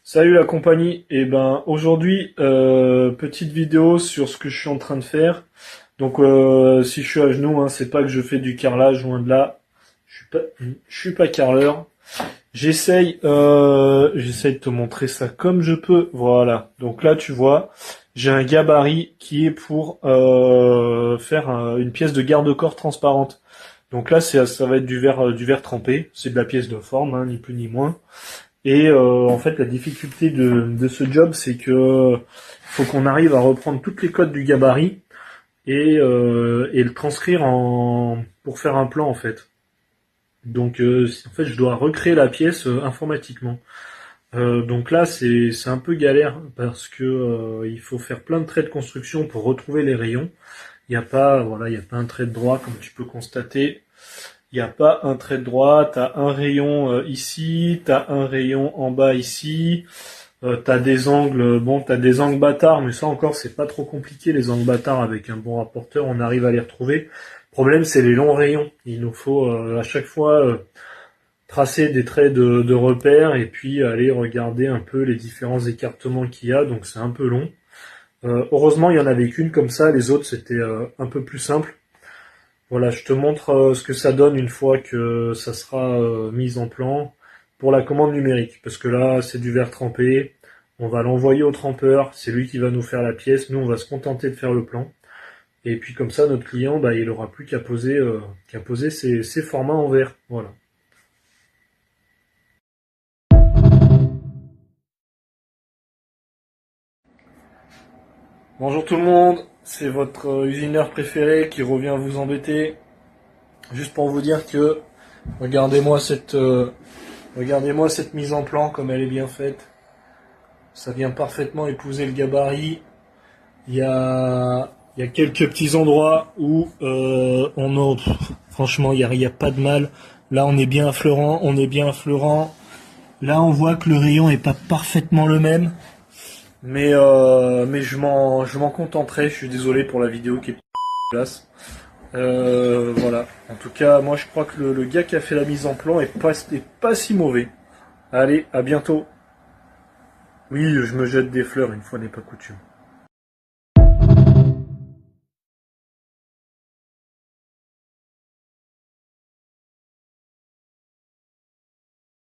Salut la compagnie, et ben aujourd'hui petite vidéo sur ce que je suis en train de faire. Donc si je suis à genoux, hein, c'est pas que je fais du carrelage, loin de là. Je suis pas carreleur. J'essaye de te montrer ça comme je peux. Voilà. Donc là tu vois, j'ai un gabarit qui est pour faire une pièce de garde-corps transparente. Donc là ça va être du verre trempé. C'est de la pièce de forme, hein, ni plus ni moins. Et en fait, la difficulté de ce job, c'est que faut qu'on arrive à reprendre toutes les codes du gabarit et le transcrire pour faire un plan en fait. Donc en fait, je dois recréer la pièce informatiquement. Donc là, c'est un peu galère parce que il faut faire plein de traits de construction pour retrouver les rayons. Il y a pas un trait de droit comme tu peux constater. Il n'y a pas un trait de droit, t'as un rayon ici, t'as un rayon en bas ici, t'as des angles, bon t'as des angles bâtards, mais ça encore c'est pas trop compliqué, les angles bâtards avec un bon rapporteur, on arrive à les retrouver. Le problème c'est les longs rayons, il nous faut à chaque fois tracer des traits de repère et puis aller regarder un peu les différents écartements qu'il y a, donc c'est un peu long. Heureusement il y en avait qu'une comme ça, les autres c'était un peu plus simple. Voilà, je te montre ce que ça donne une fois que ça sera mis en plan pour la commande numérique. Parce que là, c'est du verre trempé. On va l'envoyer au trempeur. C'est lui qui va nous faire la pièce. Nous, on va se contenter de faire le plan. Et puis comme ça, notre client, bah, il aura plus qu'à poser ses formats en verre. Voilà. Bonjour tout le monde. C'est votre usineur préféré qui revient vous embêter. Juste pour vous dire que regardez-moi cette mise en plan comme elle est bien faite. Ça vient parfaitement épouser le gabarit. Il y a quelques petits endroits où franchement, il y a pas de mal. Là, on est bien affleurant. Là, on voit que le rayon est pas parfaitement le même. Mais je m'en contenterai. Je suis désolé pour la vidéo qui est place. Voilà. En tout cas, moi, je crois que le gars qui a fait la mise en plan est pas si mauvais. Allez, à bientôt. Oui, je me jette des fleurs une fois n'est pas coutume.